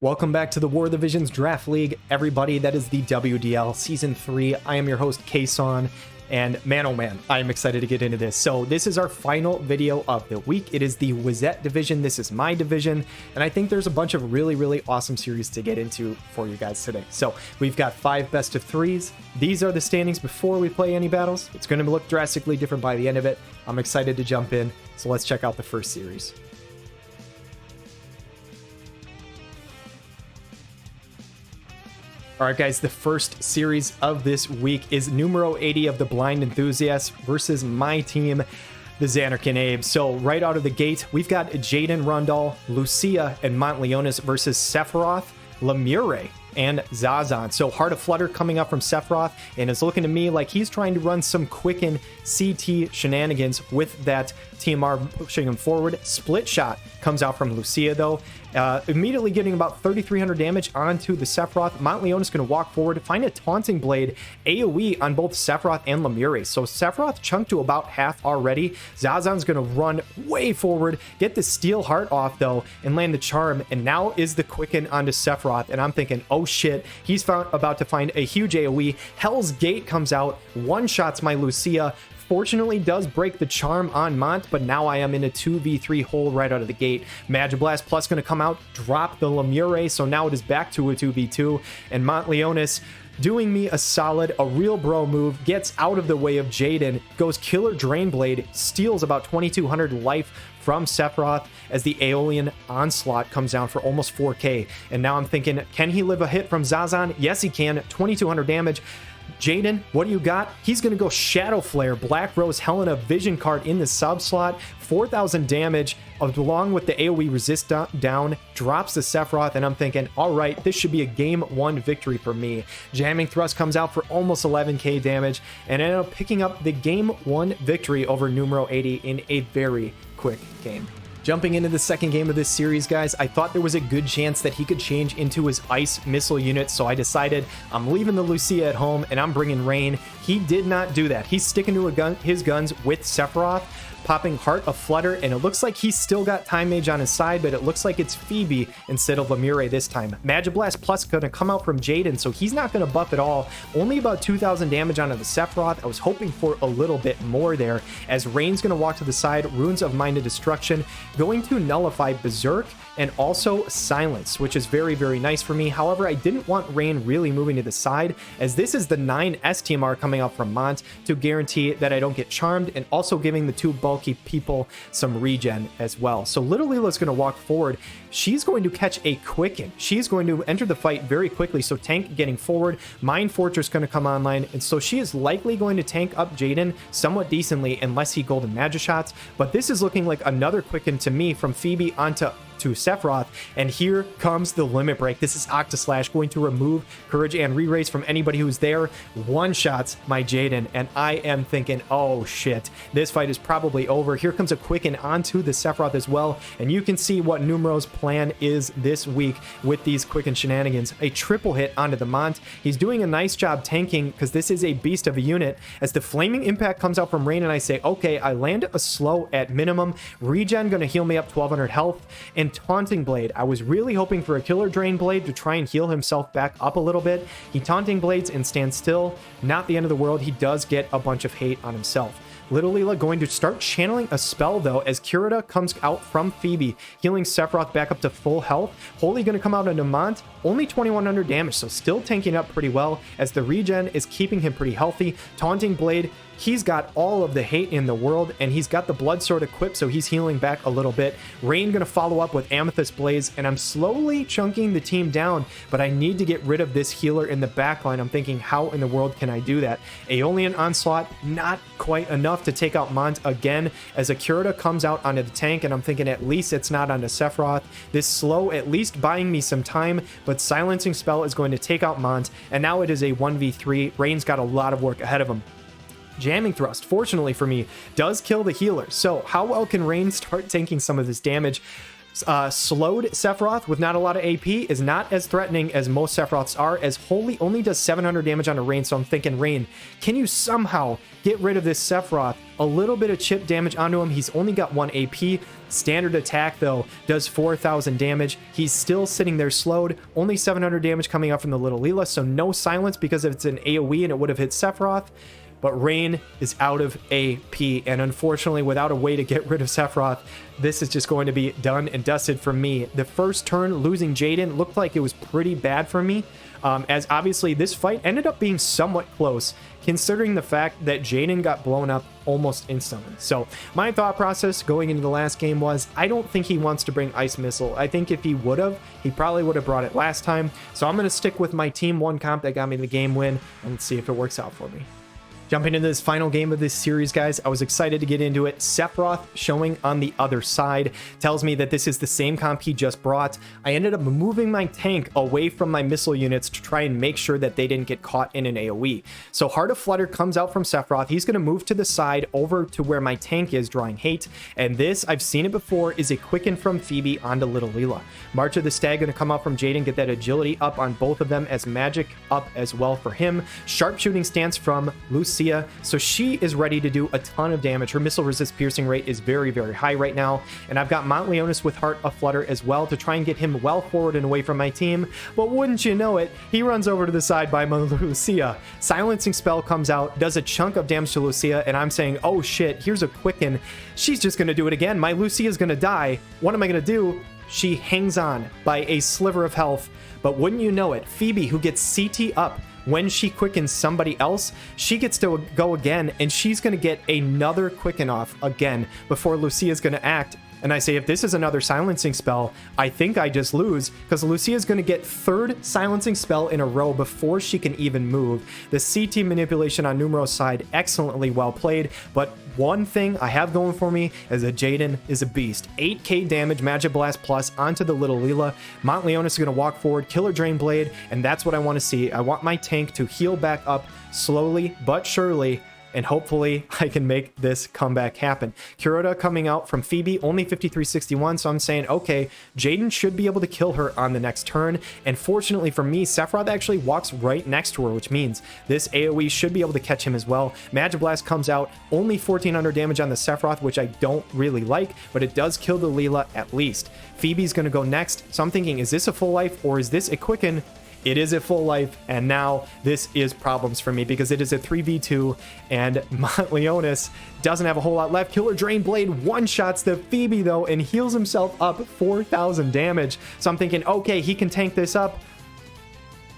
Welcome back to the War of the Visions Draft League, everybody. That is the WDL Season 3. I am your host, Cason, and man, oh man, I am excited to get into this. So this is our final video of the week. It is the Wezette division. This is my division, and I think there's a bunch of really awesome series to get into for you guys today. So we've got 5 best of 3s. These are the standings before we play any battles. It's going to look drastically different by the end of it. I'm excited to jump in, so let's check out the first series. All right, guys, the first series of this week is Numero 80 of the Blind Enthusiasts versus my team, the Xanarkin Abe. So right out of the gate, we've got Jaden Rundall, Lucia, and Montleonis versus Sephiroth, Lemure, and Zazan. So Heart of Flutter coming up from Sephiroth, and it's looking to me like he's trying to run some quicken CT shenanigans with that TMR pushing him forward. Split Shot comes out from Lucia, though. Immediately getting about 3,300 damage onto the Sephiroth. Montleone is going to walk forward, find a Taunting Blade, AoE on both Sephiroth and Lemure. So Sephiroth chunked to about half already. Zazan's going to run way forward, get the Steel Heart off, though, and land the Charm. And now is the Quicken onto Sephiroth. And I'm thinking, oh shit, he's about to find a huge AoE. Hell's Gate comes out, one-shots my Lucia. Fortunately does break the Charm on Mont, but now I am in a 2v3 hole right out of the gate. Magiblast Plus going to come out, drop the Lemure, so now it is back to a 2v2, and Montleonis doing me a solid, a real bro move, gets out of the way of Jaden, goes Killer Drain Blade, steals about 2,200 life from Sephiroth as the Aeolian Onslaught comes down for almost 4k. And now I'm thinking, can he live a hit from Zazan? Yes, he can. 2,200 damage. Jaden, what do you got? He's going to go Shadow Flare, Black Rose Helena Vision card in the sub slot, 4,000 damage, along with the AoE resist down, drops the Sephiroth, and I'm thinking, all right, this should be a game 1 victory for me. Jamming Thrust comes out for almost 11k damage, and ended up picking up the game 1 victory over Numero 80 in a very quick game. Jumping into the second game of this series, guys, I thought there was a good chance that he could change into his Ice Missile unit, so I decided I'm leaving the Lucia at home and I'm bringing Rain. He did not do that. He's sticking to his guns with Sephiroth, popping Heart of Flutter, and it looks like he's still got Time Mage on his side, but it looks like it's Phoebe instead of Lemure this time. Magiblast Plus going to come out from Jaden, so he's not going to buff at all. Only about 2,000 damage onto the Sephiroth. I was hoping for a little bit more there, as Rain's going to walk to the side, Runes of Mind and Destruction, going to nullify Berserk, and also Silence, which is very nice for me. However, I didn't want Rain really moving to the side, as this is the 9 STMR coming out from Mont to guarantee that I don't get charmed, and also giving the 2 bulky people some regen as well. So Little Lila's going to walk forward. She's going to catch a Quicken. She's going to enter the fight very quickly, so tank getting forward. Mind Fortress going to come online, and so she is likely going to tank up Jaden somewhat decently unless he Golden Magic shots, but this is looking like another Quicken to me from Phoebe onto Sephiroth, and here comes the Limit Break. This is Octaslash going to remove Courage and Re-Raise from anybody who's there. One-shots my Jaden, and I am thinking, oh shit, this fight is probably over. Here comes a Quicken onto the Sephiroth as well, and you can see what Numero's plan is this week with these Quicken shenanigans. A triple hit onto the Mont. He's doing a nice job tanking because this is a beast of a unit, as the Flaming Impact comes out from Rain, and I say, okay, I land a slow at minimum. Regen gonna heal me up 1,200 health, and Taunting Blade. I was really hoping for a Killer Drain Blade to try and heal himself back up a little bit. He Taunting Blades and stands still. Not the end of the world. He does get a bunch of hate on himself. Little Lila going to start channeling a spell, though, as Kurita comes out from Phoebe, healing Sephiroth back up to full health. Holy going to come out into Mont, only 2,100 damage, so still tanking up pretty well, as the regen is keeping him pretty healthy. Taunting Blade, he's got all of the hate in the world, and he's got the Blood Sword equipped, so he's healing back a little bit. Rain going to follow up with Amethyst Blaze, and I'm slowly chunking the team down, but I need to get rid of this healer in the backline. I'm thinking, how in the world can I do that? Aeolian Onslaught, not quite enough to take out Mont again, as a Kurita comes out onto the tank, and I'm thinking at least it's not onto Sephiroth. This slow at least buying me some time, but Silencing Spell is going to take out Mont, and now it is a 1v3. Rain's got a lot of work ahead of him. Jamming Thrust, fortunately for me, does kill the healer. So how well can Rain start tanking some of this damage? slowed Sephiroth with not a lot of AP is not as threatening as most Sephiroths are, as Holy only does 700 damage on a Rain. So I'm thinking, Rain, can you somehow get rid of this Sephiroth? A little bit of chip damage onto him. He's only got 1 AP. Standard attack, though, does 4,000 damage. He's still sitting there slowed. Only 700 damage coming up from the little Leela, so no silence because it's an AoE and it would have hit Sephiroth. But Rain is out of AP, and unfortunately, without a way to get rid of Sephiroth, this is just going to be done and dusted for me. The first turn, losing Jaden, looked like it was pretty bad for me, as obviously this fight ended up being somewhat close, considering the fact that Jaden got blown up almost instantly. So my thought process going into the last game was, I don't think he wants to bring Ice Missile. I think if he would have, he probably would have brought it last time. So I'm going to stick with my Team 1 comp that got me the game win, and see if it works out for me. Jumping into this final game of this series, guys, I was excited to get into it. Sephiroth showing on the other side tells me that this is the same comp he just brought. I ended up moving my tank away from my missile units to try and make sure that they didn't get caught in an AoE. So Heart of Flutter comes out from Sephiroth. He's going to move to the side over to where my tank is, drawing hate. And this, I've seen it before, is a quicken from Phoebe onto Little Leela. March of the Stag going to come out from Jaden, get that agility up on both of them, as magic up as well for him. Sharpshooting stance from Lucia. So she is ready to do a ton of damage. Her missile resist piercing rate is very, very high right now. And I've got Montleonis with Heart of Flutter as well to try and get him well forward and away from my team. But wouldn't you know it, he runs over to the side by my Lucia. Silencing spell comes out, does a chunk of damage to Lucia, and I'm saying, oh shit, here's a quicken. She's just going to do it again. My Lucia is going to die. What am I going to do? She hangs on by a sliver of health. But wouldn't you know it, Phoebe, who gets CT up, when she quickens somebody else, she gets to go again, and she's going to get another quicken off again before Lucia's going to act. And I say, if this is another silencing spell, I think I just lose, because Lucia's going to get third silencing spell in a row before she can even move. The CT manipulation on Numero's side, excellently well played, but one thing I have going for me is that Jaden is a beast. 8k damage, Magic Blast plus onto the little Leela. Montleonis is going to walk forward, Killer Drain Blade, and that's what I want to see. I want my tank to heal back up slowly but surely, and hopefully I can make this comeback happen. Kuroda coming out from Phoebe, only 5361, so I'm saying, okay, Jaden should be able to kill her on the next turn, and fortunately for me, Sephiroth actually walks right next to her, which means this AoE should be able to catch him as well. Magic Blast comes out, only 1400 damage on the Sephiroth, which I don't really like, but it does kill the Leela at least. Phoebe's gonna go next, so I'm thinking, is this a full life, or is this a quicken? It is a full life, and now this is problems for me because it is a 3v2, and Montleonis doesn't have a whole lot left. Killer Drain Blade one-shots the Phoebe, though, and heals himself up 4,000 damage. So I'm thinking, okay, he can tank this up.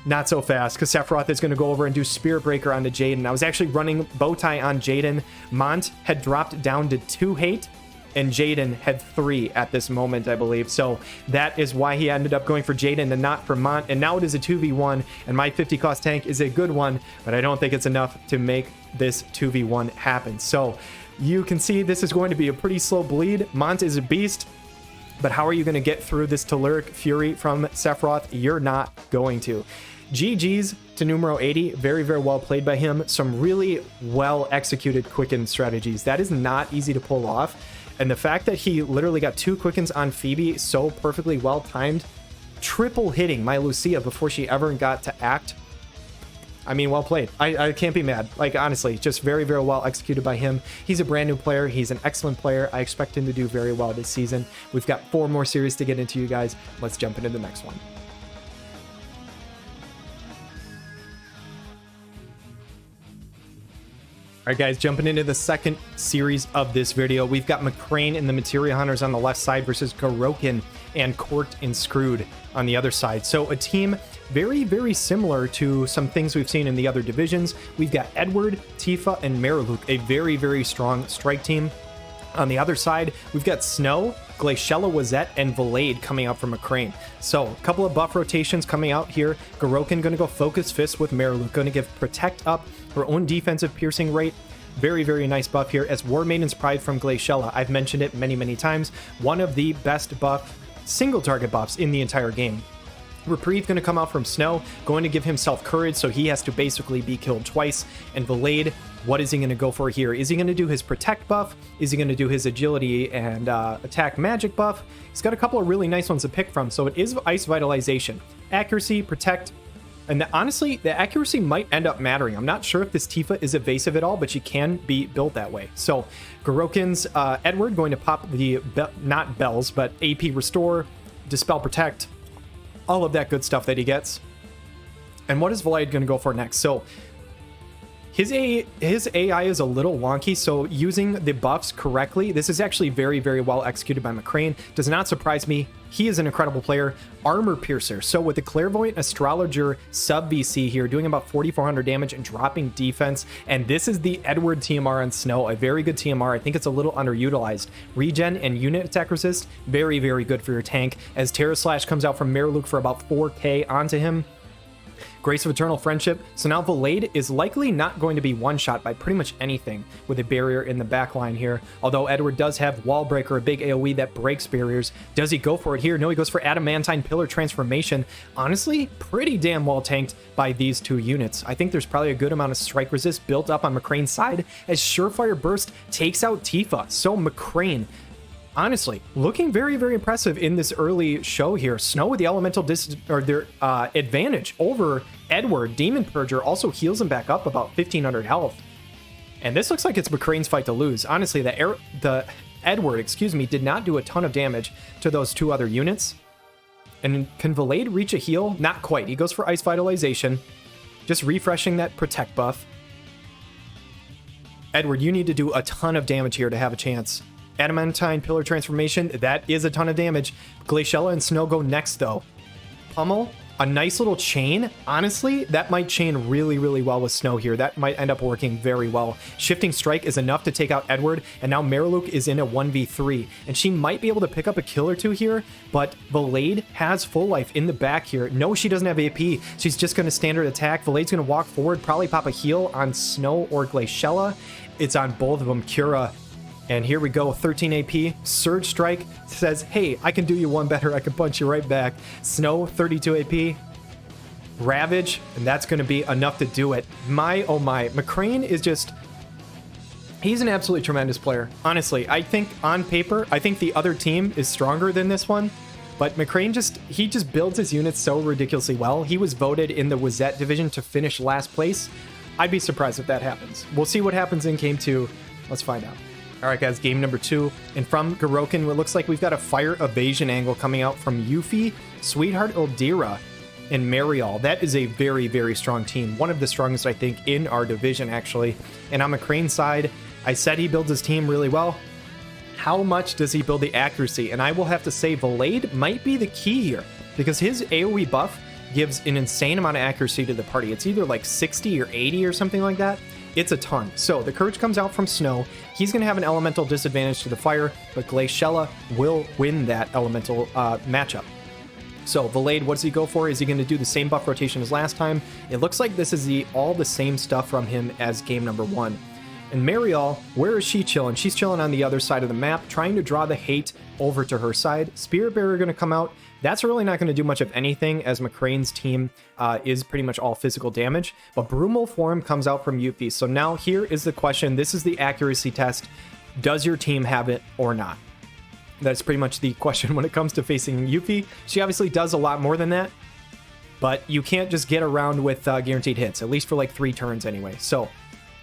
Not so fast, because Sephiroth is going to go over and do Spirit Breaker onto Jaden. I was actually running Bowtie on Jaden. Mont had dropped down to 2 hate, and Jaden had 3 at this moment, I believe. So that is why he ended up going for Jaden and not for Mont. And now it is a 2v1, and my 50 cost tank is a good one, but I don't think it's enough to make this 2v1 happen. So you can see this is going to be a pretty slow bleed. Mont is a beast, but how are you going to get through this Telluric Fury from Sephiroth? You're not going to. GG's to Numero 80. Very, very well played by him. Some really well executed quicken strategies. That is not easy to pull off. And the fact that he literally got 2 quickens on Phoebe so perfectly well timed, triple hitting my Lucia before she ever got to act. I mean, well played. I can't be mad. Like, honestly, just very, very well executed by him. He's a brand new player. He's an excellent player. I expect him to do very well this season. We've got 4 more series to get into, you guys. Let's jump into the next one. All right, guys, jumping into the second series of this video, we've got McCraine and the Materia Hunters on the left side versus Garokin and Court and Screwed on the other side. So a team very, very similar to some things we've seen in the other divisions. We've got Edward, Tifa, and Mariluk, a very, very strong strike team. On the other side, we've got Snow, Glaciella, Wezette, and Valade coming out from McCraine. So a couple of buff rotations coming out here. Garokin going to go Focus Fist with Mariluk, going to give Protect up, her own defensive piercing rate. Very, very nice buff here as War Maiden's Pride from Glaciella. I've mentioned it many, many times. One of the best buff, single target buffs in the entire game. Reprieve going to come out from Snow, going to give himself courage, so he has to basically be killed twice. And Valade, What is he going to go for here? Is he going to do his protect buff? Is he going to do his agility and attack magic buff? He's got a couple of really nice ones to pick from. So it is ice vitalization, accuracy, protect. And honestly, the accuracy might end up mattering. I'm not sure if this Tifa is evasive at all, but she can be built that way. So Garokin's Edward going to pop the, not bells, but AP restore, dispel protect, all of that good stuff that he gets. And what is Valide going to go for next? So his AI is a little wonky, so using the buffs correctly, this is actually very, very well executed by McCraine. Does not surprise me. He is an incredible player. Armor Piercer. So with the Clairvoyant Astrologer sub VC here, doing about 4,400 damage and dropping defense. And this is the Edward TMR on Snow, a very good TMR. I think it's a little underutilized. Regen and unit attack resist, very, very good for your tank. As Terra Slash comes out from Marluke for about 4k onto him. Grace of Eternal Friendship. So now Valade is likely not going to be one-shot by pretty much anything with a barrier in the back line here. Although Edward does have Wall Breaker, a big AoE that breaks barriers. Does he go for it here? No, he goes for Adamantine Pillar Transformation. Honestly, pretty damn well tanked by these two units. I think there's probably a good amount of strike resist built up on McCrane's side as Surefire Burst takes out Tifa. So McCraine, honestly, looking very, very impressive in this early show here. Snow with the elemental advantage over Edward. Demon Purger also heals him back up about 1,500 health. And this looks like it's McCrane's fight to lose. Honestly, the Edward, excuse me, did not do a ton of damage to those two other units. And can Valade reach a heal? Not quite. He goes for Ice Vitalization, just refreshing that Protect buff. Edward, you need to do a ton of damage here to have a chance. Adamantine Pillar Transformation, that is a ton of damage. Glaciella and Snow go next, though. Pummel, a nice little chain. Honestly, that might chain really, really well with Snow here. That might end up working very well. Shifting Strike is enough to take out Edward, and now Marluke is in a 1v3, and she might be able to pick up a kill or two here, but Valade has full life in the back here. No, she doesn't have AP. She's just going to standard attack. Valade's going to walk forward, probably pop a heal on Snow or Glaciella. It's on both of them. Cura. And here we go, 13 AP. Surge Strike says, hey, I can do you one better. I can punch you right back. Snow, 32 AP. Ravage, and that's going to be enough to do it. My, oh my. McCraine is just... he's an absolutely tremendous player. Honestly, I think on paper, I think the other team is stronger than this one. But McCraine he just builds his units so ridiculously well. He was voted in the Wezette division to finish last place. I'd be surprised if that happens. We'll see what happens in game 2. Let's find out. All right, guys, game number 2. And from Garokin, it looks like we've got a fire evasion angle coming out from Yuffie, Sweetheart Ildira, and Mariel. That is a very, very strong team. One of the strongest, I think, in our division, actually. And on McCrane's side, I said he builds his team really well. How much does he build the accuracy? And I will have to say Valade might be the key here, because his AoE buff gives an insane amount of accuracy to the party. It's either like 60 or 80 or something like that. It's a ton. So the Courage comes out from Snow. He's going to have an elemental disadvantage to the fire, but Glaciella will win that elemental matchup. So Valade, what does he go for? Is he going to do the same buff rotation as last time? It looks like this is all the same stuff from him as game number 1. And Mariel, where is she chilling? She's chilling on the other side of the map, trying to draw the hate over to her side. Spirit Bearer going to come out. That's really not going to do much of anything, as McCrane's team is pretty much all physical damage. But Brumal Form comes out from Yuffie. So now here is the question. This is the accuracy test. Does your team have it or not? That's pretty much the question when it comes to facing Yuffie. She obviously does a lot more than that, but you can't just get around with guaranteed hits, at least for like 3 turns anyway. So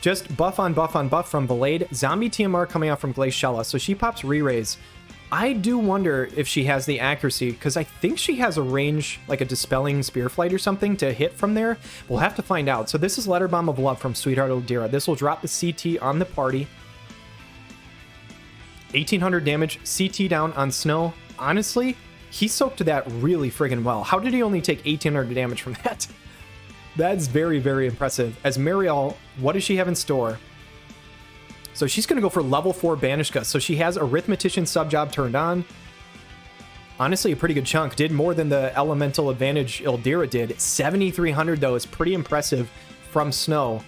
just buff on buff on buff from Valade. Zombie TMR coming out from Glaciella. So she pops Re-Raise. I do wonder if she has the accuracy, because I think she has a range, like a Dispelling Spear Flight or something, to hit from there. We'll have to find out. So this is Letter Bomb of Love from Sweetheart Ildira. This will drop the CT on the party. 1,800 damage, CT down on Snow. Honestly, he soaked that really friggin' well. How did he only take 1,800 damage from that? That's very, very impressive. As Mariel, what does she have in store? So she's going to go for level 4 Banishka. So she has Arithmetician sub-job turned on. Honestly, a pretty good chunk. Did more than the elemental advantage Ildira did. 7,300, though, is pretty impressive from Snow.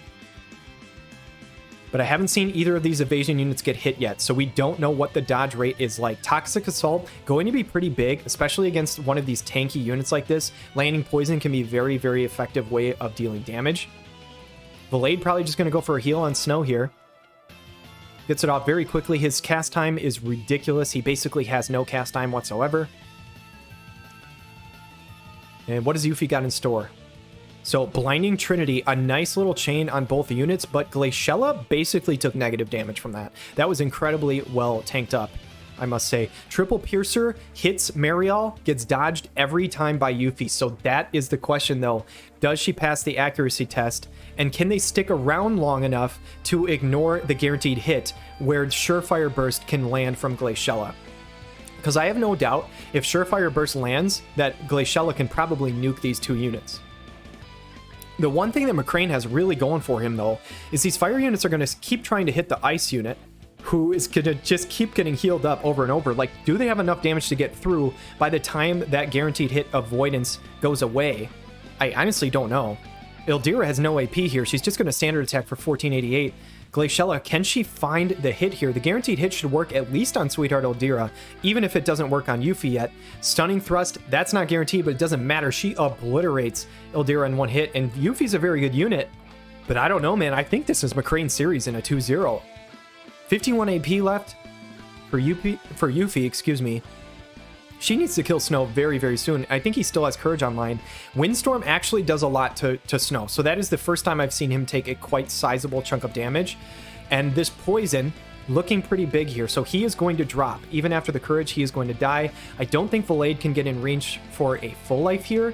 But I haven't seen either of these evasion units get hit yet, so we don't know what the dodge rate is like. Toxic Assault, going to be pretty big, especially against one of these tanky units like this. Landing Poison can be a very, very effective way of dealing damage. Valade probably just going to go for a heal on Snow here. Gets it off very quickly. His cast time is ridiculous. He basically has no cast time whatsoever. And what has Yuffie got in store? So Blinding Trinity, a nice little chain on both units, but Glaciella basically took negative damage from that. That was incredibly well tanked up, I must say. Triple Piercer hits Mariel, gets dodged every time by Yuffie. So that is the question though. Does she pass the accuracy test? And can they stick around long enough to ignore the guaranteed hit where Surefire Burst can land from Glaciella? Because I have no doubt if Surefire Burst lands, that Glaciella can probably nuke these two units. The one thing that McCraine has really going for him, though, is these fire units are going to keep trying to hit the ice unit, who is going to just keep getting healed up over and over. Like, do they have enough damage to get through by the time that guaranteed hit avoidance goes away? I honestly don't know. Ildira has no AP here. She's just going to standard attack for 1488. Glaciella, can she find the hit here? The guaranteed hit should work at least on Sweetheart Ildira, even if it doesn't work on Yuffie yet. Stunning Thrust, that's not guaranteed, but it doesn't matter. She obliterates Ildira in one hit, and Yuffie's a very good unit. But I don't know, man. I think this is McCrane's series in a 2-0. 51 AP left for Yuffie, excuse me. She needs to kill Snow very, very soon. I think he still has Courage online. Windstorm actually does a lot to Snow. So that is the first time I've seen him take a quite sizable chunk of damage. And this Poison looking pretty big here. So he is going to drop. Even after the Courage, he is going to die. I don't think Valade can get in range for a full life here.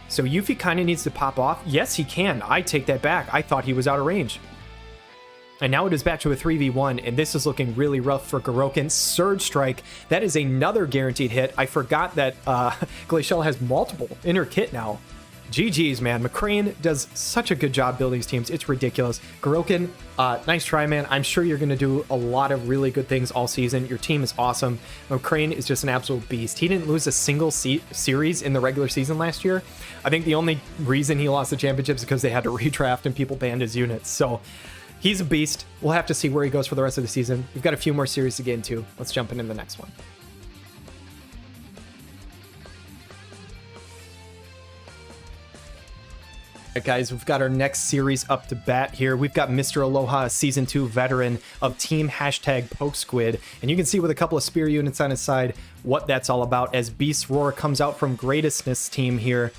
So Yuffie kind of needs to pop off. Yes, he can. I take that back. I thought he was out of range. And now it is back to a 3v1, and this is looking really rough for Garokin. Surge Strike, that is another guaranteed hit. I forgot that Glaciella has multiple in her kit now. GG's, man. McCraine does such a good job building these teams. It's ridiculous. Garokin, nice try, man. I'm sure you're going to do a lot of really good things all season. Your team is awesome. McCraine is just an absolute beast. He didn't lose a single series in the regular season last year. I think the only reason he lost the championship is because they had to redraft and people banned his units. So he's a beast. We'll have to see where he goes for the rest of the season. We've got a few more series to get into. Let's jump into the next one. All right, guys, we've got our next series up to bat here. We've got Mr. Aloha, Season 2 veteran of Team #PokeSquid. And you can see with a couple of spear units on his side what that's all about as Beast Roar comes out from Greatestness team here.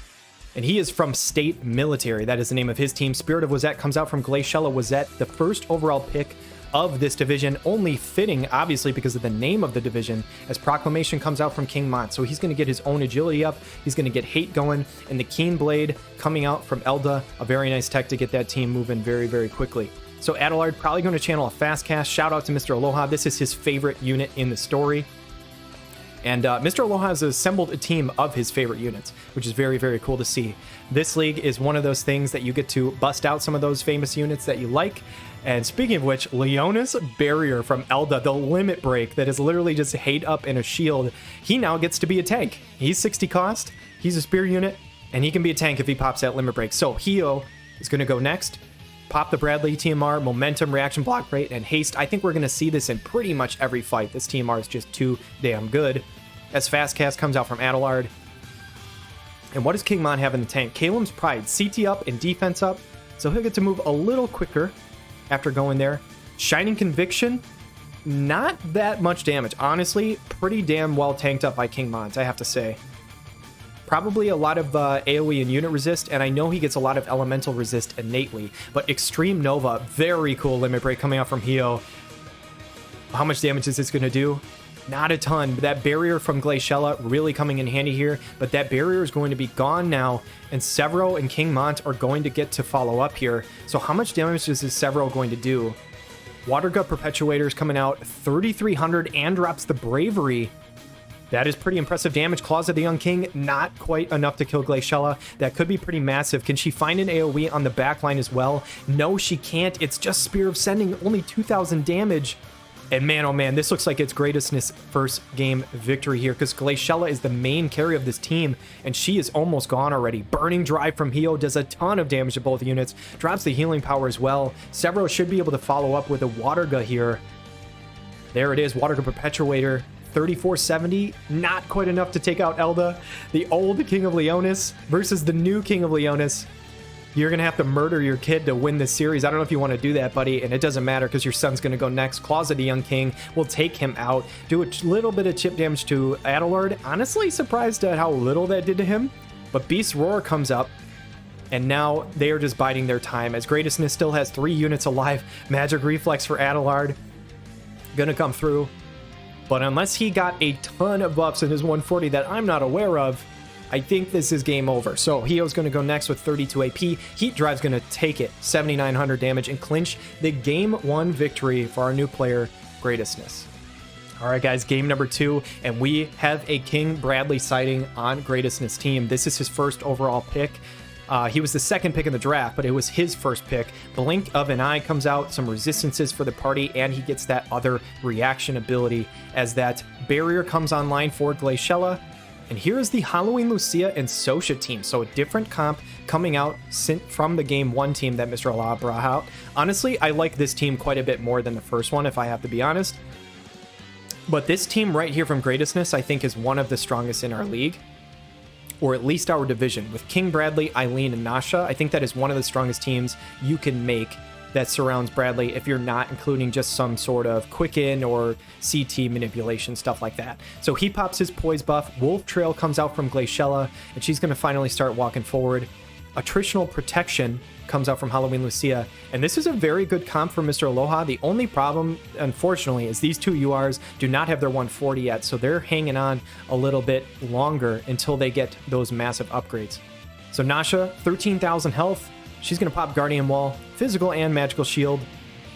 And he is from State Military. That is the name of his team. Spirit of Wezette comes out from Glaciella Wezette, the first overall pick of this division. Only fitting, obviously, because of the name of the division, as Proclamation comes out from King Mont. So he's going to get his own agility up. He's going to get hate going. And the Keen Blade coming out from Elda. A very nice tech to get that team moving very, very quickly. So Adelard probably going to channel a fast cast. Shout out to Mr. Aloha. This is his favorite unit in the story. And Mr. Aloha has assembled a team of his favorite units, which is very, very cool to see. This league is one of those things that you get to bust out some of those famous units that you like. And speaking of which, Leona's Barrier from Elda, the limit break that is literally just hate up in a shield, he now gets to be a tank. He's 60 cost, he's a spear unit, and he can be a tank if he pops that limit break. So Hio is going to go next. Pop the Bradley TMR, momentum, reaction block rate, and haste. I think we're going to see this in pretty much every fight. This TMR is just too damn good. As Fast Cast comes out from Adelard. And what does King Mon have in the tank? Kalem's Pride, CT up and defense up. So he'll get to move a little quicker after going there. Shining Conviction, not that much damage. Honestly, pretty damn well tanked up by King Mont, I have to say. Probably a lot of AoE and unit resist, and I know he gets a lot of elemental resist innately, but Extreme Nova, very cool limit break coming out from Hio. How much damage is this going to do? Not a ton, but that barrier from Glaciella really coming in handy here, but that barrier is going to be gone now, and Severo and King Mont are going to get to follow up here. So how much damage is this Severo going to do? Water Gut Perpetuator is coming out, 3,300, and drops the Bravery. That is pretty impressive damage. Claws of the Young King, not quite enough to kill Glaciella. That could be pretty massive. Can she find an AoE on the back line as well? No, she can't. It's just Spear of Sending, only 2,000 damage. And man, oh man, this looks like it's Greatestness first game victory here, because Glaciella is the main carry of this team, and she is almost gone already. Burning Drive from Hio does a ton of damage to both units, drops the healing power as well. Severo should be able to follow up with a Water Gut here. There it is, Water Gut Perpetuator. 3470, not quite enough to take out Elda. The old King of Leonis versus the new King of Leonis. You're going to have to murder your kid to win this series. I don't know if you want to do that, buddy, and it doesn't matter because your son's going to go next. Claws of the Young King will take him out. Do a little bit of chip damage to Adelard. Honestly, surprised at how little that did to him. But Beast Roar comes up, and now they are just biding their time as Greatestness still has 3 units alive. Magic Reflex for Adelard. Going to come through. But unless he got a ton of buffs in his 140 that I'm not aware of, I think this is game over. So Hio's going to go next with 32 AP. Heat Drive's going to take it, 7,900 damage, and clinch the game 1 victory for our new player, Greatestness. All right, guys, game number 2, and we have a King Bradley sighting on Greatestness team. This is his first overall pick. He was the second pick in the draft, but it was his first pick. Blink of an Eye comes out, some resistances for the party, and he gets that other reaction ability as that barrier comes online for Glaciella. And here is the Halloween Lucia and Sosha team. So a different comp coming out from the game 1 team that Mr. Aloha brought out. Honestly, I like this team quite a bit more than the first one, if I have to be honest. But this team right here from Greatestness, I think, is one of the strongest in our league. Or at least our division. With King Bradley, Eileen, and Nasha, I think that is one of the strongest teams you can make that surrounds Bradley if you're not including just some sort of Quicken or CT manipulation, stuff like that. So he pops his Poise buff, Wolf Trail comes out from Glaciella, and she's going to finally start walking forward. Attritional Protection comes out from Halloween Lucia, and this is a very good comp for Mr. Aloha. The only problem, unfortunately, is these 2 URs do not have their 140 yet, so they're hanging on a little bit longer until they get those massive upgrades. So Nasha, 13,000 health. She's going to pop Guardian Wall, Physical and Magical Shield.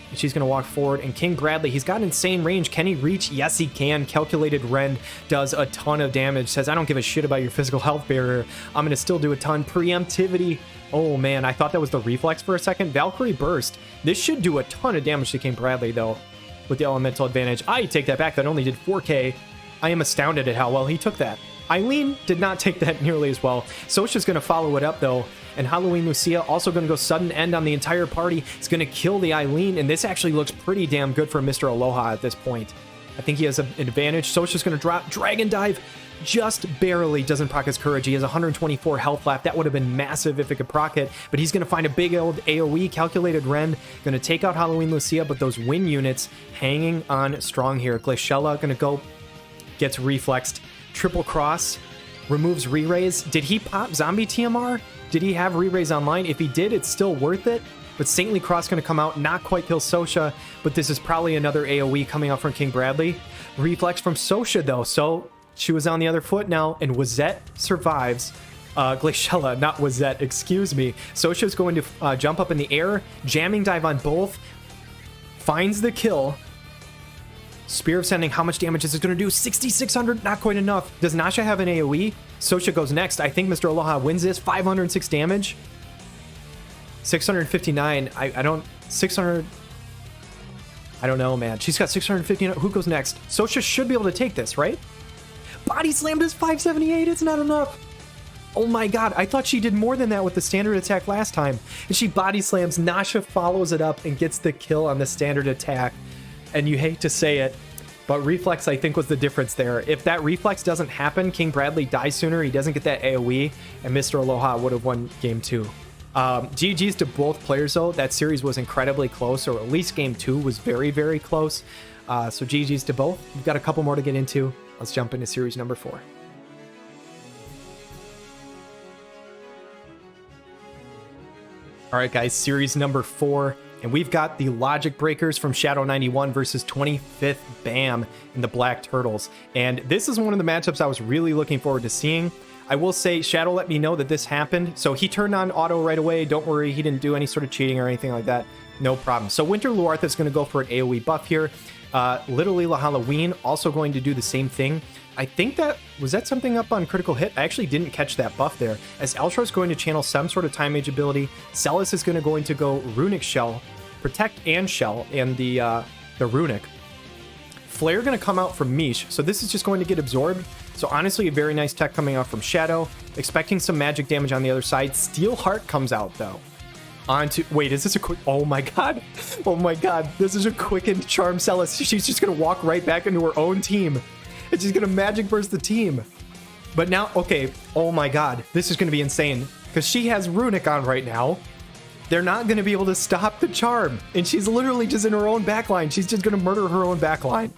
And she's going to walk forward. And King Bradley, he's got insane range. Can he reach? Yes, he can. Calculated Rend does a ton of damage. Says, I don't give a shit about your physical health barrier. I'm going to still do a ton. Preemptivity. Oh, man, I thought that was the reflex for a second. Valkyrie Burst. This should do a ton of damage to King Bradley, though, with the elemental advantage. I take that back. That only did 4k. I am astounded at how well he took that. Eileen did not take that nearly as well. Sosha's going to follow it up, though. And Halloween Lucia also going to go sudden end on the entire party. It's going to kill the Eileen, and this actually looks pretty damn good for Mr. Aloha at this point. I think he has an advantage. Sosha's going to drop Dragon Dive. Just barely doesn't proc his Courage. He has 124 health left. That would have been massive if it could proc it, but he's going to find a big old AoE. Calculated Rend. Going to take out Halloween Lucia, but those win units hanging on strong here. Glaciella going to go, gets reflexed. Triple Cross. Removes Re-Raise. Did he pop Zombie TMR? Did he have Re-Raise online? If he did, it's still worth it. But Saintly Cross going to come out, not quite kill Sosha, but this is probably another AoE coming out from King Bradley. Reflex from Sosha, though, so she was on the other foot now, and Wezette survives. Glaciella, not Wezette, excuse me. Sosha's going to jump up in the air, jamming dive on both, finds the kill. Spear of Sending, how much damage is it going to do? 6,600, not quite enough. Does Nasha have an AoE? Sosha goes next. I think Mr. Aloha wins this. 506 damage. 659. I don't... 600... I don't know, man. She's got 659. Who goes next? Sosha should be able to take this, right? Body Slam does 578. It's not enough. Oh my god. I thought she did more than that with the standard attack last time. And she body slams. Nasha follows it up and gets the kill on the standard attack. And you hate to say it, but reflex, I think, was the difference there. If that reflex doesn't happen, King Bradley dies sooner. He doesn't get that AoE, and Mr. Aloha would have won game 2. GG's to both players, though. That series was incredibly close, or at least game 2 was very, very close. So GG's to both. We've got a couple more to get into. Let's jump into series number 4. All right, guys, series number 4. And we've got the Logic Breakers from Shadow 91 versus 25th BAM in the Black Turtles. And this is one of the matchups I was really looking forward to seeing. I will say Shadow let me know that this happened. So he turned on auto right away. Don't worry, he didn't do any sort of cheating or anything like that. No problem. So Winter Luartha is going to go for an AoE buff here. Little Leela Halloween also going to do the same thing. I think that, was that something up on critical hit? I actually didn't catch that buff there. As Eltra is going to channel some sort of time mage ability, Celis is going to go Runic Shell, Protect and Shell, and the Runic. Flare going to come out from Mish, so this is just going to get absorbed. So honestly, a very nice tech coming out from Shadow. Expecting some magic damage on the other side. Steel Heart comes out, though. Wait, is this a quick... Oh my god. Oh my god. This is a quickened Charm Celis. She's just going to walk right back into her own team. And she's going to Magic Burst the team. But now, okay. Oh my god. This is going to be insane. because she has Runic on right now. They're not going to be able to stop the charm. And she's literally just in her own backline. She's just going to murder her own backline.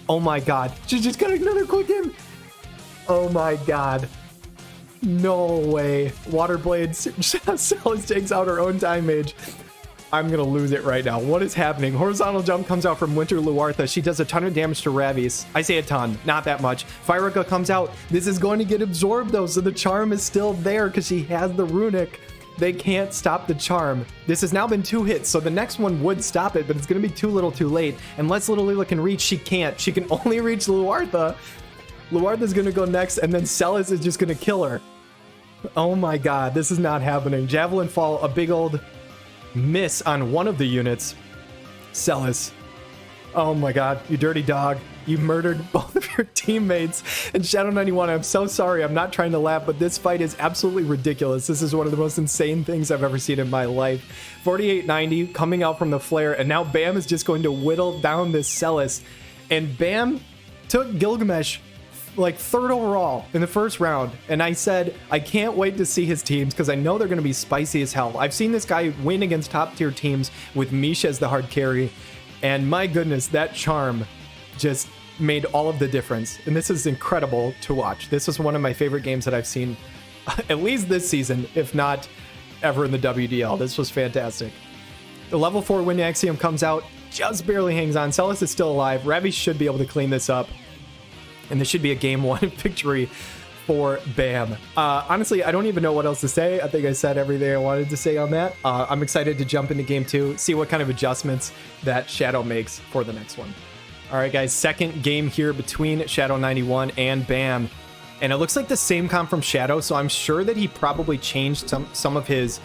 Oh my god. She's just got another quicken. Oh my god. No way. Water Blades. Celis takes out her own Time Mage. I'm going to lose it right now. What is happening? Horizontal Jump comes out from Winter Luartha. She does a ton of damage to Ravies. I say a ton, not that much. Fireka comes out. This is going to get absorbed though, so the charm is still there because she has the Runic. They can't stop the charm. This has now been 2 hits, so the next one would stop it, but it's going to be too little too late. Unless Little Leela can reach, she can't. She can only reach Luartha. Luartha's going to go next, and then Celis is just going to kill her. Oh my god, this is not happening. Javelin Fall, a big old miss on one of the units. Celis. Oh my god, you dirty dog. You murdered both of your teammates. And Shadow 91, I'm so sorry. I'm not trying to laugh, but this fight is absolutely ridiculous. This is one of the most insane things I've ever seen in my life. 4890 coming out from the flare, and now Bam is just going to whittle down this Celis. And Bam took Gilgamesh like 3rd overall in the first round. And I said, I can't wait to see his teams because I know they're going to be spicy as hell. I've seen this guy win against top tier teams with Misha as the hard carry. And my goodness, that charm just made all of the difference. And this is incredible to watch. This is one of my favorite games that I've seen at least this season, if not ever in the WDL. This was fantastic. The level 4 Wind Axiom comes out, just barely hangs on. Celis is still alive. Ravi should be able to clean this up. And this should be a game 1 victory for Bam. Honestly, I don't even know what else to say. I think I said everything I wanted to say on that. I'm excited to jump into game 2, see what kind of adjustments that Shadow makes for the next one. All right, guys, second game here between Shadow 91 and Bam. And it looks like the same comp from Shadow, so I'm sure that he probably changed some of his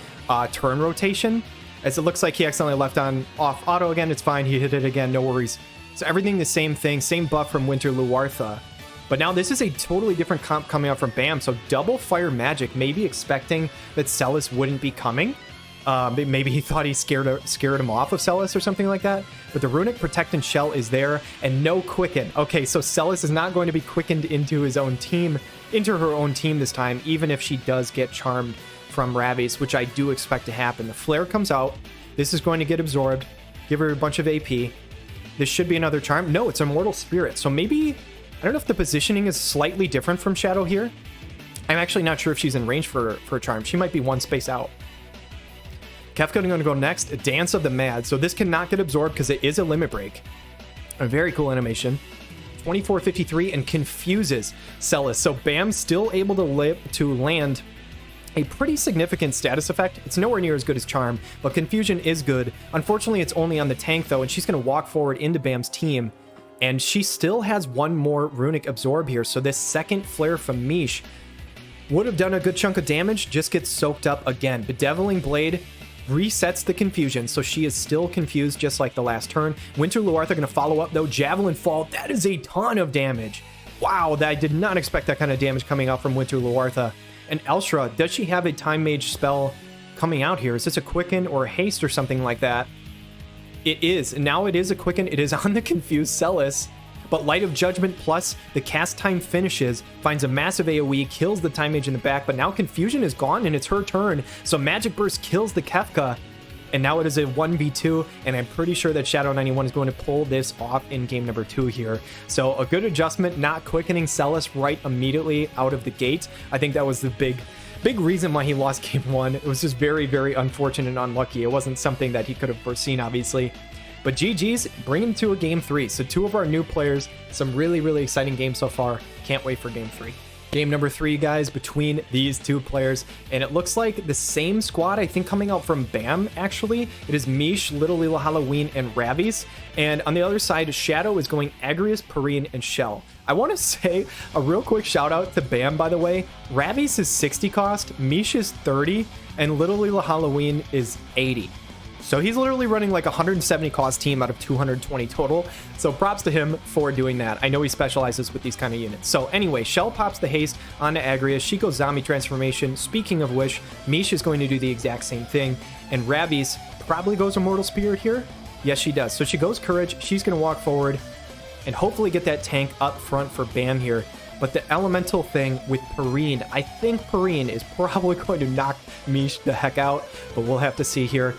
turn rotation, as it looks like he accidentally left on off auto again. It's fine. He hit it again. No worries. So everything the same thing. Same buff from Winter Luartha. But now this is a totally different comp coming out from Bam. So double fire magic, maybe expecting that Celis wouldn't be coming. Maybe he thought he scared him off of Celis or something like that. But the Runic Protect and Shell is there, and no Quicken. Okay, so Celis is not going to be quickened into her own team this time, even if she does get charmed from Ravies, which I do expect to happen. The Flare comes out. This is going to get absorbed. Give her a bunch of AP. This should be another charm. No, it's Immortal Spirit. So maybe, I don't know if the positioning is slightly different from Shadow here. I'm actually not sure if she's in range for a charm. She might be one space out. Kefka going to go next. Dance of the Mad. So this cannot get absorbed because it is a limit break. A very cool animation. 2453 and confuses Celis. So Bam's still able to land a pretty significant status effect. It's nowhere near as good as Charm, but Confusion is good. Unfortunately, it's only on the tank though, and she's going to walk forward into Bam's team. And she still has one more Runic Absorb here. So this second Flare from Mish would have done a good chunk of damage, just gets soaked up again. Bedeviling Blade resets the confusion, so she is still confused just like the last turn. Winter Luartha going to follow up though. Javelin Fall, that is a ton of damage. Wow, I did not expect that kind of damage coming out from Winter Luartha. And Elshra, does she have a Time Mage spell coming out here? Is this a Quicken or a Haste or something like that? It is, and now it is a Quicken. It is on the confused Celis. But Light of Judgment plus the cast time finishes, finds a massive AoE, kills the Time Mage in the back, but now Confusion is gone and it's her turn. So Magic Burst kills the Kefka, and now it is a 1v2, and I'm pretty sure that Shadow 91 is going to pull this off in game number 2 here. So a good adjustment, not quickening Celis right immediately out of the gate. I think that was the big reason why he lost game 1. It was just very, very unfortunate and unlucky. It wasn't something that he could have foreseen, obviously. But GG's, bring him to a game 3. So 2 of our new players, some really, really exciting games so far. Can't wait for game 3. Game number 3, guys, between these 2 players. And it looks like the same squad, I think, coming out from Bam, actually. It is Mish, Little Leela Halloween, and Ravies. And on the other side, Shadow is going Agrius, Perrine, and Shell. I want to say a real quick shout out to Bam, by the way. Ravies is 60 cost, Mish is 30, and Little Leela Halloween is 80. So he's literally running like a 170 cost team out of 220 total. So props to him for doing that. I know he specializes with these kind of units. So anyway, Shell pops the haste onto Agrius. She goes zombie transformation. Speaking of which, Mish is going to do the exact same thing. And Ravies probably goes Immortal Spirit here. Yes, she does. So she goes Courage. She's going to walk forward and hopefully get that tank up front for Bam here. But the elemental thing with Perrine, I think Perrine is probably going to knock Mish the heck out, but we'll have to see here.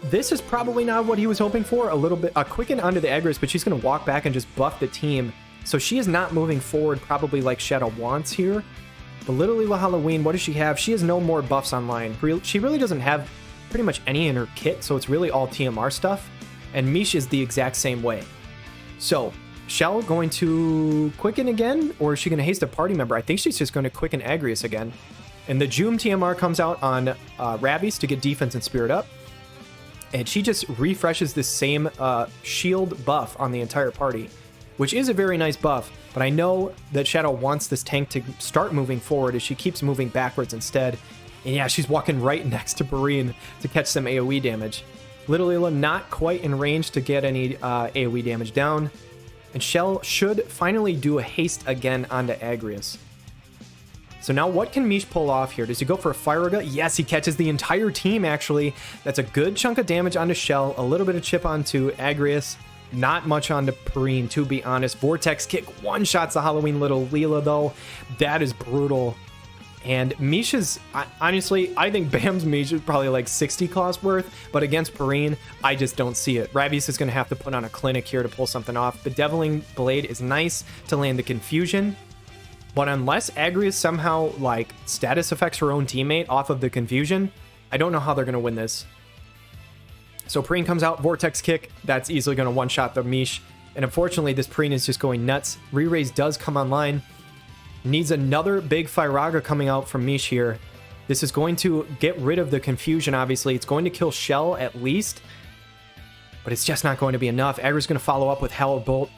This is probably not what he was hoping for. A quicken onto the Agris, but she's going to walk back and just buff the team. So she is not moving forward probably like Shadow wants here. But Little Leela Halloween, what does she have? She has no more buffs online. She really doesn't have pretty much any in her kit, so it's really all TMR stuff. And Mish is the exact same way. So, Shell going to quicken again? Or is she going to haste a party member? I think she's just going to quicken Agrius again. And the Joom TMR comes out on Rabbies to get defense and spirit up. And she just refreshes the same shield buff on the entire party, which is a very nice buff. But I know that Shadow wants this tank to start moving forward as she keeps moving backwards instead. And yeah, she's walking right next to Perrine to catch some AoE damage. Little Leela not quite in range to get any AoE damage down. And Shell should finally do a haste again onto Agrius. So now what can Mish pull off here? Does he go for a Fire? Yes, he catches the entire team, actually. That's a good chunk of damage onto Shell. A little bit of chip onto Agrius. Not much onto Perrine, to be honest. Vortex Kick one-shots the Halloween Little Leela, though. That is brutal. And Mish is, honestly, I think Bam's Mish is probably like 60 cost worth, but against Perrine, I just don't see it. Rabbies is going to have to put on a clinic here to pull something off. Bedeviling Blade is nice to land the confusion, but unless Agrius somehow, like, status affects her own teammate off of the confusion, I don't know how they're going to win this. So Perrine comes out, Vortex Kick, that's easily going to one-shot the Mish, and unfortunately, this Perrine is just going nuts. Re-Raise does come online. Needs another big Firaga coming out from Mish here. This is going to get rid of the confusion, obviously. It's going to kill Shell at least, but it's just not going to be enough. Agri's going to follow up with Hell Bolt.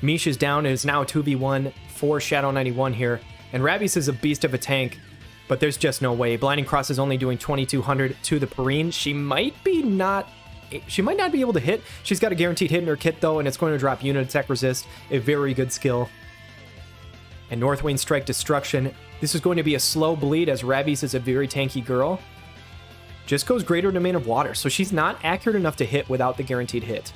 Mish is down. It is now 2v1 for Shadow 91 here. And Rabbies is a beast of a tank, but there's just no way. Blinding Cross is only doing 2200 to the Perrine. She might not be able to hit. She's got a guaranteed hit in her kit, though, and it's going to drop unit attack resist. A very good skill. And Northwind Strike Destruction. This is going to be a slow bleed as Rabbies is a very tanky girl. Just goes Greater Domain of Water, so she's not accurate enough to hit without the guaranteed hit.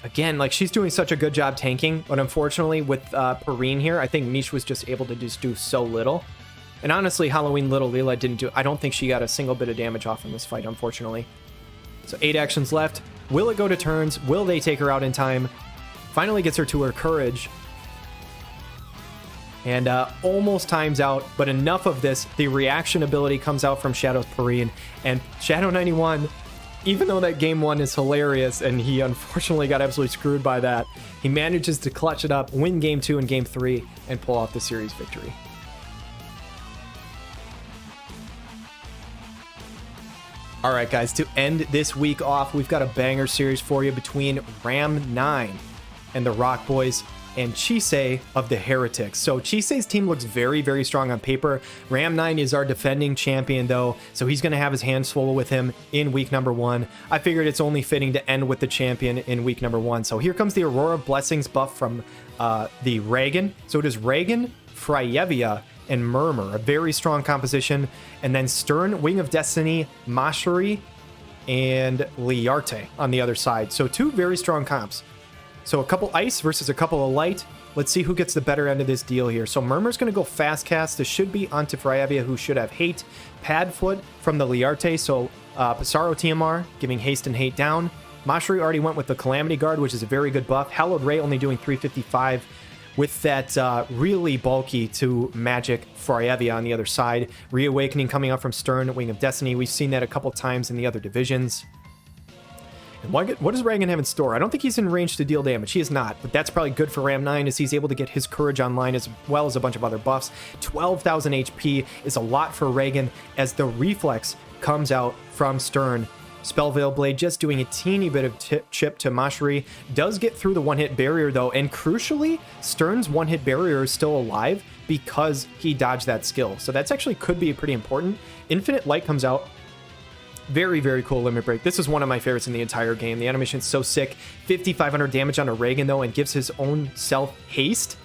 Again, like, she's doing such a good job tanking, but unfortunately with Perrine here, I think Mish was just able to just do so little. And honestly, Halloween Little Leela I don't think she got a single bit of damage off in this fight, unfortunately. So 8 actions left. Will it go to turns? Will they take her out in time? Finally gets her to her courage. And almost times out, but enough of this. The reaction ability comes out from Shadow's Perrine. And Shadow 91, even though that game 1 is hilarious, and he unfortunately got absolutely screwed by that, he manages to clutch it up, win game 2 and game 3, and pull off the series victory. All right, guys, to end this week off, we've got a banger series for you between Ram 9 and the Rock Boys and Chisei of the Heretics. So Chisei's team looks very, very strong on paper. Ram 9 is our defending champion, though, so he's going to have his hands full with him in week number 1. I figured it's only fitting to end with the champion in week number 1. So here comes the Aurora Blessings buff from the Reagan. So it is Reagan, Freyevia, and Murmur, a very strong composition. And then Stern, Wing of Destiny, Mashari, and Liarte on the other side. So 2 very strong comps. So a couple ice versus a couple of light. Let's see who gets the better end of this deal here. So Murmur's going to go fast cast. This should be onto Freyevia, who should have hate. Padfoot from the Liarte, so Pissarro TMR, giving haste and hate down. Mashari already went with the Calamity Guard, which is a very good buff. Hallowed Ray only doing 355 with that really bulky to magic Freyevia on the other side. Reawakening coming up from Stern, Wing of Destiny. We've seen that a couple times in the other divisions. And what does Reagan have in store? I don't think he's in range to deal damage. He is not, but that's probably good for Ram 9 as he's able to get his courage online as well as a bunch of other buffs. 12,000 HP is a lot for Reagan as the reflex comes out from Stern. Spellveil Blade just doing a teeny bit of chip to Mashari. Does get through the one-hit barrier, though, and crucially, Stern's one-hit barrier is still alive because he dodged that skill. So that's actually could be pretty important. Infinite Light comes out. Very, very cool limit break. This is one of my favorites in the entire game. The animation's so sick. 5,500 damage on a Reagan, though, and gives his own self haste.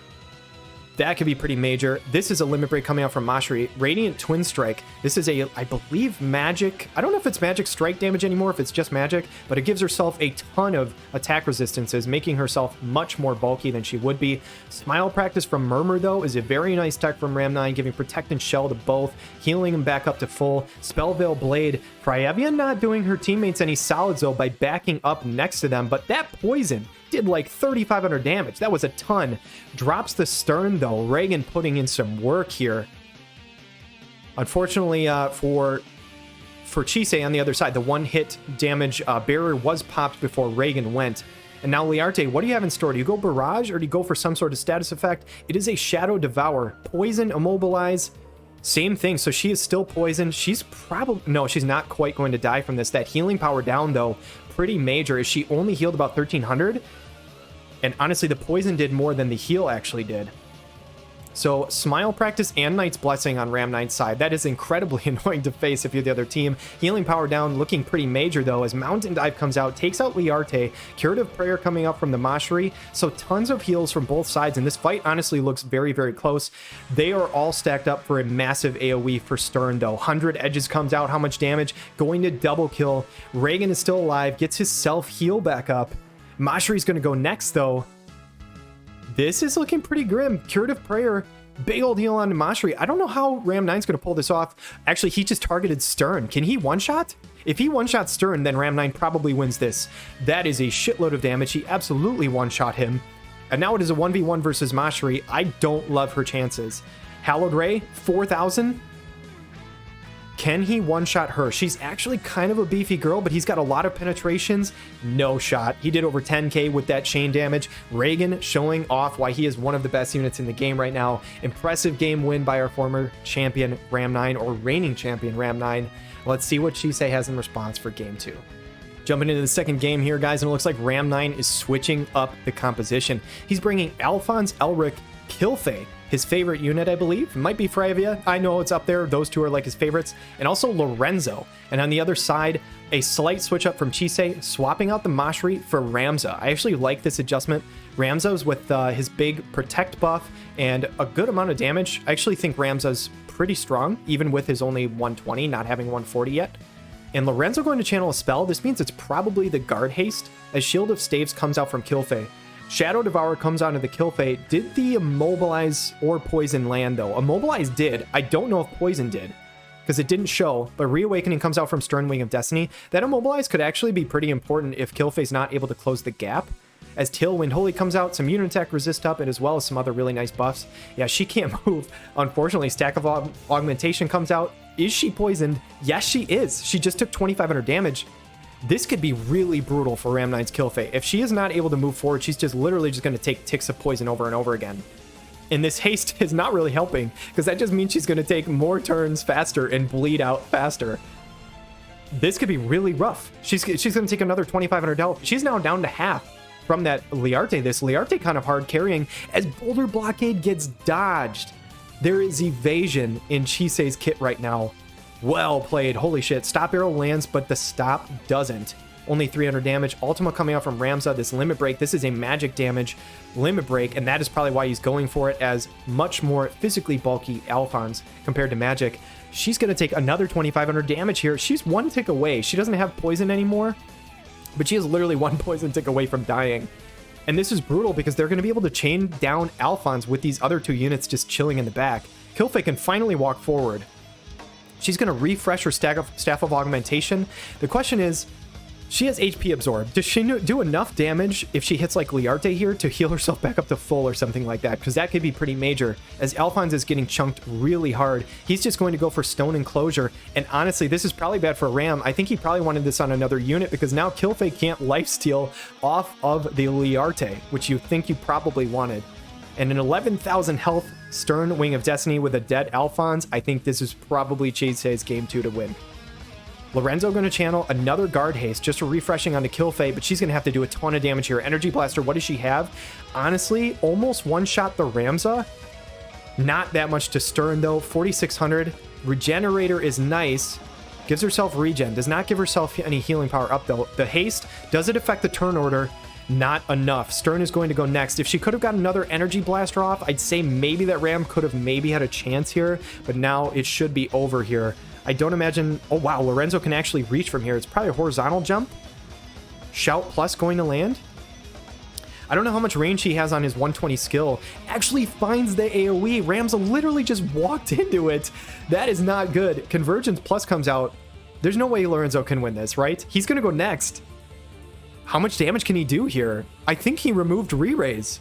That could be pretty major. This is a limit break coming out from Mashri. Radiant Twin Strike. This is a, I believe, magic. I don't know if it's magic strike damage anymore, if it's just magic, but it gives herself a ton of attack resistances, making herself much more bulky than she would be. Smile Practice from Murmur, though, is a very nice tech from Ram 9, giving Protect and Shell to both, healing them back up to full. Spellveil Blade. Fryevia not doing her teammates any solids, though, by backing up next to them, but that poison did like 3,500 damage. That was a ton. Drops the Stern, though. Reagan putting in some work here. Unfortunately, for Chisei on the other side, the one-hit damage barrier was popped before Reagan went. And now, Liarte, what do you have in store? Do you go Barrage, or do you go for some sort of status effect? It is a Shadow Devour. Poison, Immobilize, same thing. So she is still poisoned. She's probably... No, she's not quite going to die from this. That healing power down, though, pretty major. Is she only healed about 1,300? And honestly, the poison did more than the heal actually did. So Smile Practice and Knight's Blessing on Ram 9's side. That is incredibly annoying to face if you're the other team. Healing power down, looking pretty major though, as Mountain Dive comes out, takes out Liarte. Curative Prayer coming up from the Mashri. So tons of heals from both sides, and this fight honestly looks very, very close. They are all stacked up for a massive AoE for Stern though. 100 Edges comes out, how much damage? Going to double kill. Reagan is still alive, gets his self-heal back up. Mashri's going to go next, though. This is looking pretty grim. Curative Prayer, big old heal on Mashri. I don't know how Ram 9's going to pull this off. Actually, he just targeted Stern. Can he one-shot? If he one-shot Stern, then Ram 9 probably wins this. That is a shitload of damage. He absolutely one-shot him. And now it is a 1v1 versus Mashri. I don't love her chances. Hallowed Ray, 4,000. Can he one-shot her? She's actually kind of a beefy girl, but he's got a lot of penetrations. No shot. He did over 10k with that chain damage. Reagan showing off why he is one of the best units in the game right now. Impressive game win by our former champion Ram 9, or reigning champion Ram 9. Let's see what Chisei has in response for game 2. Jumping into the second game here, guys, and it looks like Ram 9 is switching up the composition. He's bringing Alphonse, Elric, Kilfei, his favorite unit, I believe. It might be Fryevia. I know it's up there. Those two are like his favorites. And also Lorenzo. And on the other side, a slight switch up from Chisei, swapping out the Mashri for Ramza. I actually like this adjustment. Ramza's with his big protect buff and a good amount of damage. I actually think Ramza's pretty strong, even with his only 120, not having 140 yet. And Lorenzo going to channel a spell. This means it's probably the Guard Haste, as Shield of Staves comes out from Kilfei. Shadow Devour comes onto the Kilfei. Did the Immobilize or Poison land, though? Immobilize did. I don't know if Poison did, because it didn't show, but Reawakening comes out from Stern Wing of Destiny. That Immobilize could actually be pretty important if Kilfei's not able to close the gap. As Tailwind Holy comes out, some unit attack resist up, and as well as some other really nice buffs. Yeah, she can't move. Unfortunately, Stack of Augmentation comes out. Is she poisoned? Yes, she is. She just took 2,500 damage. This could be really brutal for Ram 9's Kilfei. If she is not able to move forward, she's just literally just going to take ticks of poison over and over again. And this haste is not really helping, because that just means she's going to take more turns faster and bleed out faster. This could be really rough. She's going to take another 2,500 health. She's now down to half from that Liarte. This Liarte kind of hard carrying as Boulder Blockade gets dodged. There is evasion in Chisei's kit right now. Well played. Holy shit. Stop arrow lands, but the stop doesn't. Only 300 damage. Ultima coming out from Ramza. This limit break. This is a magic damage limit break, and that is probably why he's going for it, as much more physically bulky Alphonse compared to magic. She's going to take another 2,500 damage here. She's one tick away. She doesn't have poison anymore, but she is literally one poison tick away from dying. And this is brutal because they're going to be able to chain down Alphonse with these other two units just chilling in the back. Kilfei can finally walk forward. She's going to refresh her Staff of Augmentation. The question is, she has HP Absorb. Does she do enough damage if she hits like Liarte here to heal herself back up to full or something like that? Because that could be pretty major, as Alphonse is getting chunked really hard. He's just going to go for Stone Enclosure. And honestly, this is probably bad for Ram. I think he probably wanted this on another unit, because now Kilfei can't lifesteal off of the Liarte, which you think you probably wanted. And an 11,000 health Stern Wing of Destiny with a dead Alphonse, I think this is probably Chisei's game 2 to win. Lorenzo going to channel another Guard Haste, just refreshing onto Kilfei, but she's going to have to do a ton of damage here. Energy Blaster, what does she have? Honestly, almost one-shot the Ramza. Not that much to Stern, though. 4,600. Regenerator is nice. Gives herself regen. Does not give herself any healing power up, though. The haste, does it affect the turn order? not enough. Stern is going to go next. If she could have got another energy blaster off, I'd say maybe that Ram could have maybe had a chance here, but now it should be over here. I don't imagine... Oh, wow, Lorenzo can actually reach from here. It's probably a horizontal jump. Shout plus going to land. I don't know how much range he has on his 120 skill. Actually finds the AoE. Ramza literally just walked into it. That is not good. Convergence plus comes out. There's no way Lorenzo can win this, right? He's going to go next. How much damage can he do here? I think he removed re-raise.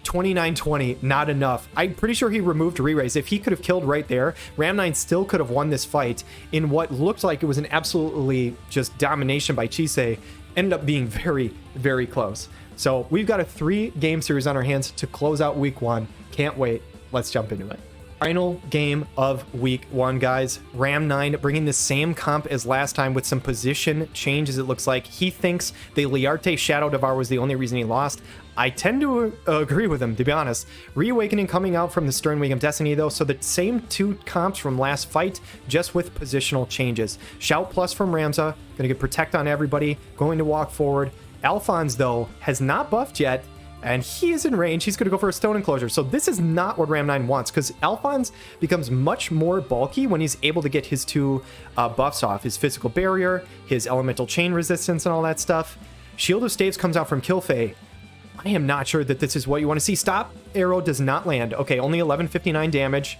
2920, not enough. I'm pretty sure he removed re-raise. If he could have killed right there, Ram 9 still could have won this fight in what looked like it was an absolutely just domination by Chisei. Ended up being very, very close. So we've got a 3-game series on our hands to close out week 1. Can't wait. Let's jump into it. Final game of week 1, guys. Ram 9 bringing the same comp as last time with some position changes, it looks like. He thinks the Liarte Shadow Devour was the only reason he lost. I tend to agree with him, to be honest. Reawakening coming out from the Stern Wing of Destiny, though, so the same 2 comps from last fight, just with positional changes. Shout plus from Ramza, gonna get Protect on everybody, going to walk forward. Alphonse, though, has not buffed yet, and he is in range. He's going to go for a stone enclosure. So this is not what Ram 9 wants, because Alphonse becomes much more bulky when he's able to get his 2 buffs off. His physical barrier, his elemental chain resistance, and all that stuff. Shield of Staves comes out from Kilfei. I am not sure that this is what you want to see. Stop arrow does not land. Okay, only 1159 damage.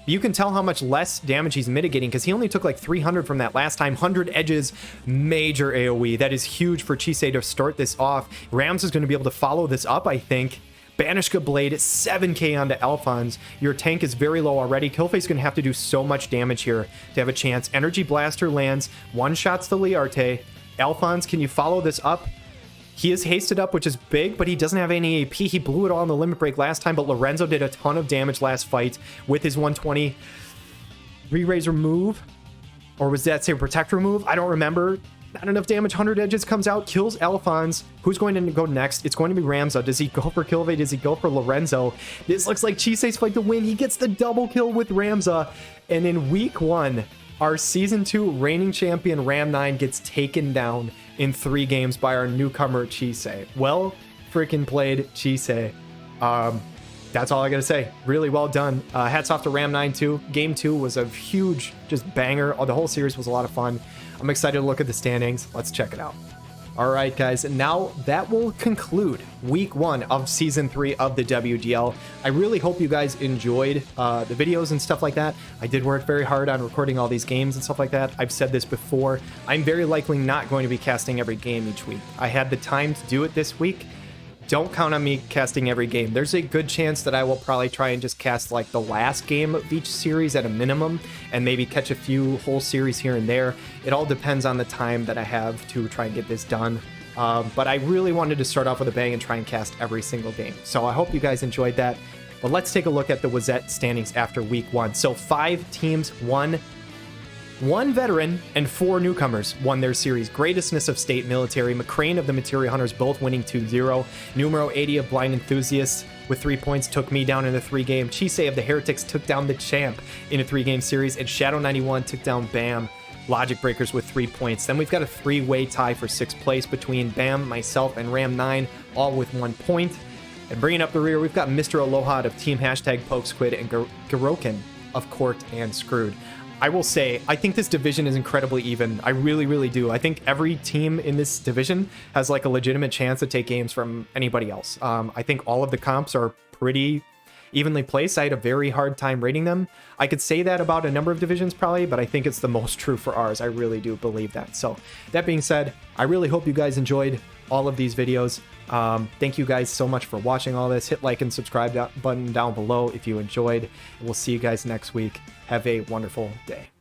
You can tell how much less damage he's mitigating because he only took like 300 from that last time. 100 edges, major AoE. That is huge for Chisei to start this off. Rams is going to be able to follow this up, I think. Banishka Blade, 7k onto Alphonse. Your tank is very low already. Kilfei's going to have to do so much damage here to have a chance. Energy Blaster lands. One-shots the Liarte. Alphonse, can you follow this up? He is hasted up, which is big, but he doesn't have any AP. He blew it all in the limit break last time, but Lorenzo did a ton of damage last fight with his 120. Re-raise remove? Or was that, say, Protect remove? I don't remember. Not enough damage. 100 edges comes out, kills Alphonse. Who's going to go next? It's going to be Ramza. Does he go for Kilvey? Does he go for Lorenzo? This looks like Chisei's fight to win. He gets the double kill with Ramza. And in week 1, our Season 2 reigning champion Ram 9 gets taken down in 3 games by our newcomer Chisei. Well freaking played, Chisei. That's all I gotta say. Really well done. Hats off to Ram 9 too. Game 2 was a huge just banger. The whole series was a lot of fun. I'm excited to look at the standings. Let's check it out. All right, guys, and now that will conclude week 1 of season 3 of the WDL. I really hope you guys enjoyed the videos and stuff like that. I did work very hard on recording all these games and stuff like that. I've said this before. I'm very likely not going to be casting every game each week. I had the time to do it this week. Don't count on me casting every game. There's a good chance that I will probably try and just cast like the last game of each series at a minimum and maybe catch a few whole series here and there. It all depends on the time that I have to try and get this done. But I really wanted to start off with a bang and try and cast every single game. So I hope you guys enjoyed that. But let's take a look at the Wezette standings after week 1. So 5 teams won. 1 veteran and 4 newcomers won their series. Greatestness of State Military, McCraine of the Materia Hunters both winning 2-0. Numero 80 of Blind Enthusiasts with 3 points took me down in a 3-game. Chisei of the Heretics took down the champ in a 3-game series. And Shadow 91 took down Bam Logic Breakers with 3 points. Then we've got a 3-way tie for 6th place between Bam, myself, and Ram 9, all with 1 point. And bringing up the rear, we've got Mr. Aloha of Team #PokeSquid and Garokin of Court and Screwed. I will say, I think this division is incredibly even. I really, really do. I think every team in this division has like a legitimate chance to take games from anybody else. I think all of the comps are pretty evenly placed. I had a very hard time rating them. I could say that about a number of divisions probably, but I think it's the most true for ours. I really do believe that. So that being said, I really hope you guys enjoyed all of these videos. Thank you guys so much for watching all this. Hit like and subscribe button down below if you enjoyed. We'll see you guys next week. Have a wonderful day.